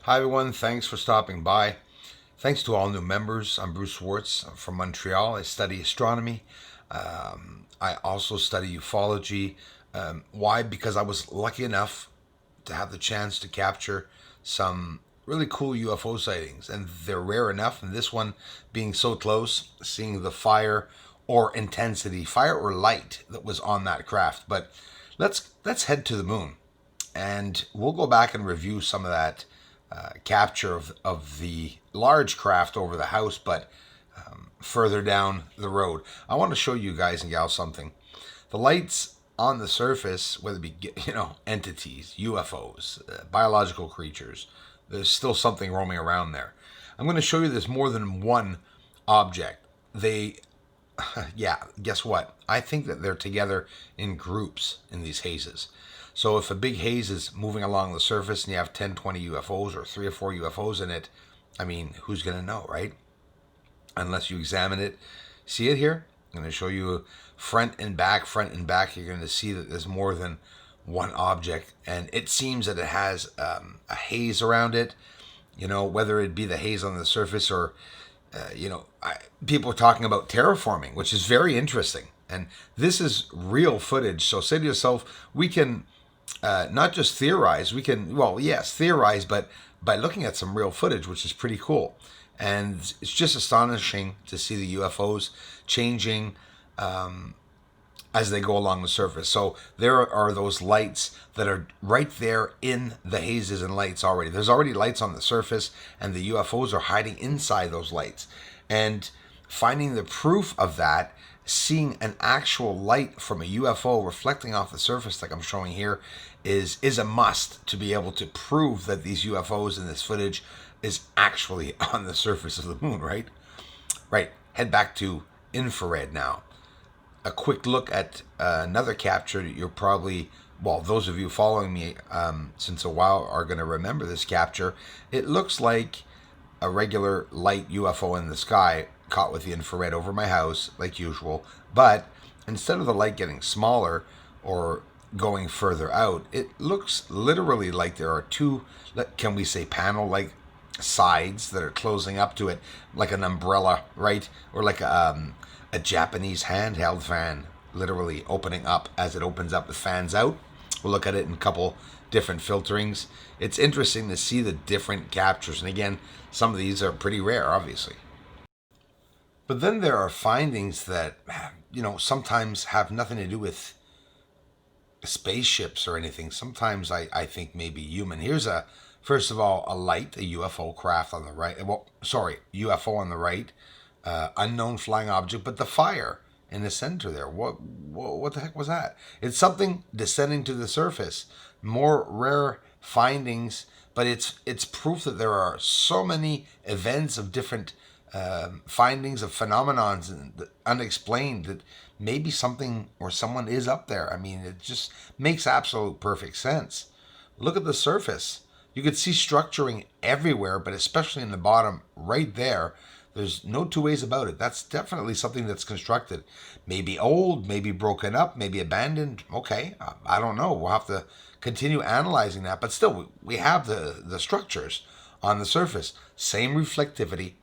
Hi everyone, thanks for stopping by. Thanks to all new members. I'm Bruce Swartz from Montreal. I study astronomy. I also study ufology. Why? Because I was lucky enough to have the chance to capture some really cool UFO sightings, and they're rare enough. And this one being so close, seeing the fire or intensity, fire or light that was on that craft. But let's head to the moon, and we'll go back and review some of that capture of the large craft over the house, but further down the road. I want to show you guys and gals something. The lights on the surface, whether it be entities, UFOs, biological creatures, there's still something roaming around there. I'm going to show you there's more than one object. Yeah, guess what? I think that they're together in groups in these hazes. So if a big haze is moving along the surface and you have 10, 20 UFOs or 3 or 4 UFOs in it, I mean, who's going to know, right? Unless you examine it. See it here? I'm going to show you front and back. You're going to see that there's more than one object. And it seems that it has a haze around it, whether it be the haze on the surface or people are talking about terraforming, which is very interesting. And this is real footage. So say to yourself, we can not just theorize, we can, well, yes, theorize, but by looking at some real footage, which is pretty cool. And it's just astonishing to see the UFOs changing as they go along the surface. So there are those lights that are right there in the hazes and lights already. There's already lights on the surface, and the UFOs are hiding inside those lights. And finding the proof of that, seeing an actual light from a UFO reflecting off the surface like I'm showing here is a must to be able to prove that these UFOs in this footage is actually on the surface of the moon, right? Right. Head back to infrared now. A quick look at another capture that you're probably, well, those of you following me since a while are going to remember this capture. It looks like a regular light UFO in the sky caught with the infrared over my house, like usual. But instead of the light getting smaller or going further out, it looks literally like there are two, can we say panel-like sides that are closing up to it, like an umbrella, right? Or like a Japanese handheld fan, literally opening up. As it opens up, it fans out. We'll look at it in a couple different filterings. It's interesting to see the different captures. And again, some of these are pretty rare, obviously. But then there are findings that, sometimes have nothing to do with spaceships or anything. Sometimes I think maybe human. Here's first of all, a light, a UFO craft on the right. Well, sorry, UFO on the right. Unknown flying object, but the fire in the center there. What the heck was that? It's something descending to the surface. More rare findings, but it's proof that there are so many events of different findings of phenomenons and unexplained that maybe something or someone is up there. I mean, it just makes absolute perfect sense. Look at the surface. You could see structuring everywhere, but especially in the bottom right there. There's no two ways about it. That's definitely something that's constructed. Maybe old, maybe broken up, maybe abandoned. Okay, I don't know. We'll have to continue analyzing that. But still, we have the structures on the surface. Same reflectivity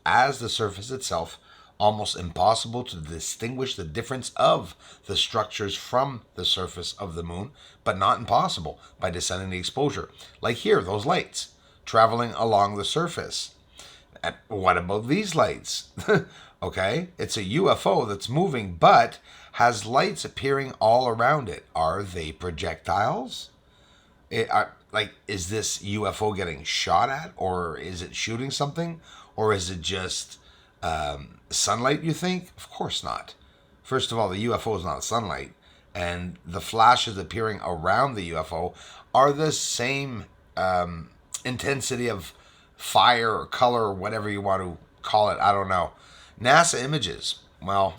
as the surface itself. Almost impossible to distinguish the difference of the structures from the surface of the moon, but not impossible by descending the exposure. Like here, those lights traveling along the surface. And what about these lights? Okay, it's a UFO that's moving, but has lights appearing all around it. Are they projectiles? Is this UFO getting shot at, or is it shooting something, or is it just sunlight, you think? Of course not. First of all, the UFO is not sunlight, and the flashes appearing around the UFO are the same intensity of fire or color or whatever you want to call it. I don't know. NASA images. Well,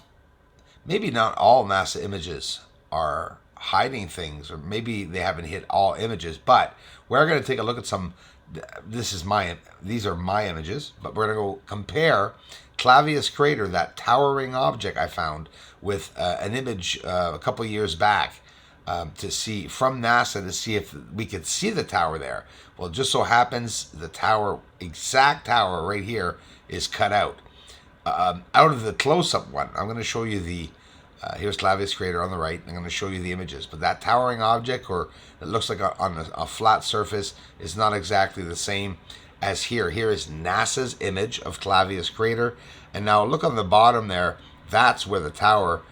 maybe not all NASA images are hiding things, or maybe they haven't hit all images, but we're going to take a look at some. These are my images, but we're going to go compare Clavius crater, that towering object I found, with an image a couple years back to see from NASA to see if we could see the tower there. Well, it just so happens the tower, exact tower right here, is cut out. Out of the close-up one, I'm going to show you the. Here's Clavius Crater on the right. I'm going to show you the images, but that towering object, or it looks like on a flat surface, is not exactly the same as here. Here is NASA's image of Clavius Crater, and now look on the bottom there. That's where the tower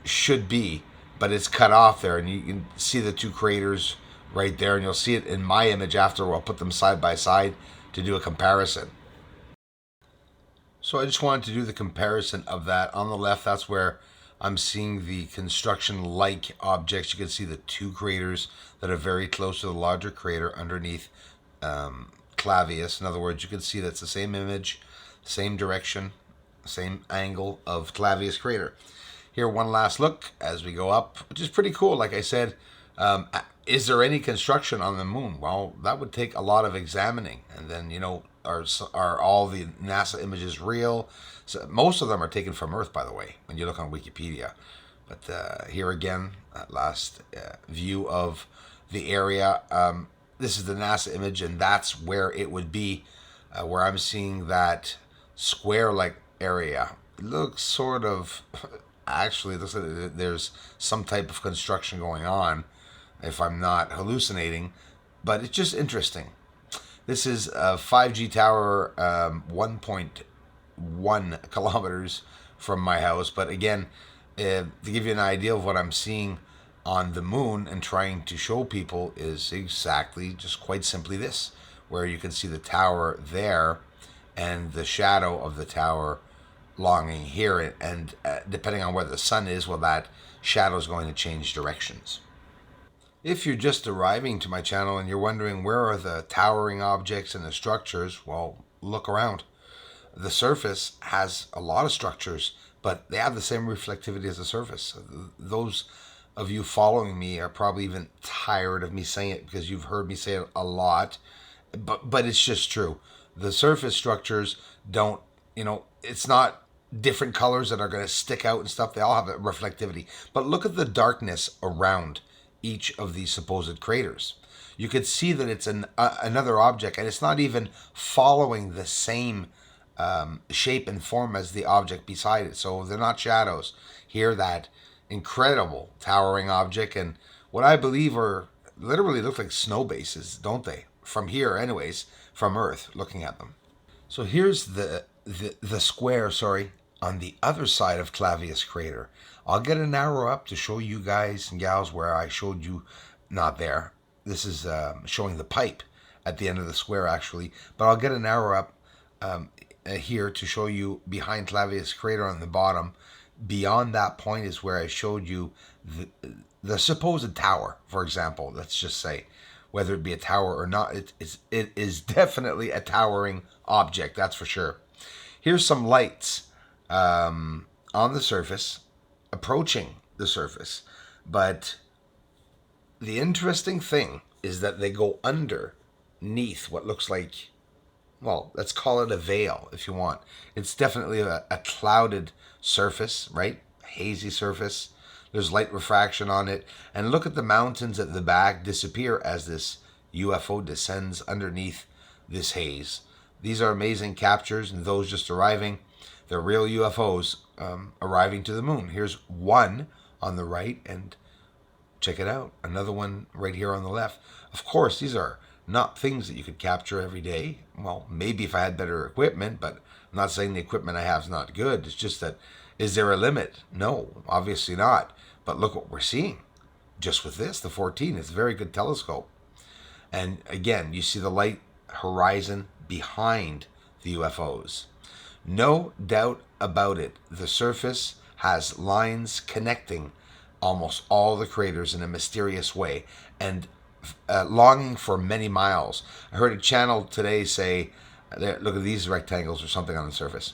should be, but it's cut off there, and you can see the two craters right there, and you'll see it in my image after. I'll put them side by side to do a comparison. So I just wanted to do the comparison of that. On the left, that's where I'm seeing the construction-like objects. You can see the two craters that are very close to the larger crater underneath Clavius. In other words, you can see that's the same image, same direction, same angle of Clavius Crater. Here, one last look as we go up, which is pretty cool. Like I said, is there any construction on the moon? Well, that would take a lot of examining. And then, you know, are all the NASA images real? So most of them are taken from Earth, by the way, when you look on Wikipedia. But here again, that last view of the area. This is the NASA image, and that's where it would be, where I'm seeing that square-like area. It looks sort of, actually, it looks like there's some type of construction going on, if I'm not hallucinating, but it's just interesting. This is a 5G tower, 1.1 kilometers from my house, but again, to give you an idea of what I'm seeing on the moon and trying to show people is exactly, just quite simply this, where you can see the tower there and the shadow of the tower longing here, and depending on where the sun is, well, that shadow is going to change directions. If you're just arriving to my channel and you're wondering where are the towering objects and the structures, well, look around. The surface has a lot of structures, but they have the same reflectivity as the surface. Those of you following me are probably even tired of me saying it because you've heard me say it a lot, but it's just true. The surface structures don't, you know, it's not different colors that are going to stick out and stuff. They all have a reflectivity. But look at the darkness around each of these supposed craters. You could see that it's another object, and it's not even following the same shape and form as the object beside it. So they're not shadows. Here, that incredible towering object, and what I believe are literally look like snow bases, don't they? From here, anyways, from Earth, looking at them. So here's the square, on the other side of Clavius Crater. I'll get an arrow up to show you guys and gals where I showed you, not there. This is showing the pipe at the end of the square, actually. But I'll get an arrow up here to show you behind Clavius Crater on the bottom. Beyond that point is where I showed you the supposed tower, for example. Let's just say, whether it be a tower or not, it is definitely a towering object, that's for sure. Here's some lights on the surface, approaching the surface, but the interesting thing is that they go underneath what looks like, well, let's call it a veil if you want. It's definitely a clouded surface, right? Hazy surface. There's light refraction on it, and look at the mountains at the back disappear as this UFO descends underneath this haze. These are amazing captures, and those just arriving, they're real UFOs arriving to the moon. Here's one on the right, and check it out. Another one right here on the left. Of course, these are not things that you could capture every day. Well, maybe if I had better equipment, but I'm not saying the equipment I have is not good. It's just that, is there a limit? No, obviously not. But look what we're seeing. Just with this, the 14, it's a very good telescope. And again, you see the light horizon behind the UFOs. No doubt about it, the surface has lines connecting almost all the craters in a mysterious way, and longing for many miles. I heard a channel today say, look at these rectangles or something on the surface.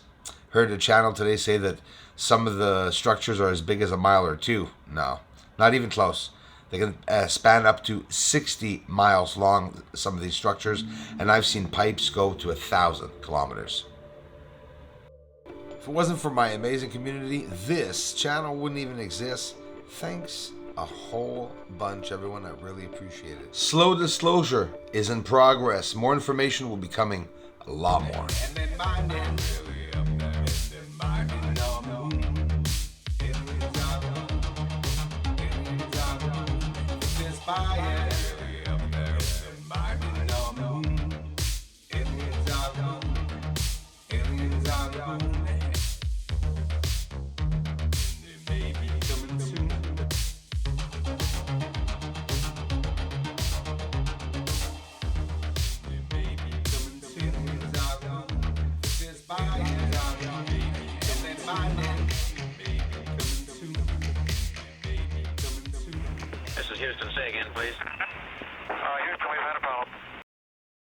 Heard a channel today say that some of the structures are as big as a mile or two. No, not even close. They can span up to 60 miles long, some of these structures, and I've seen pipes go to 1,000 kilometers. If it wasn't for my amazing community, this channel wouldn't even exist. Thanks a whole bunch, everyone. I really appreciate it. Slow disclosure is in progress. More information will be coming a lot more. This is Houston. Say again, please.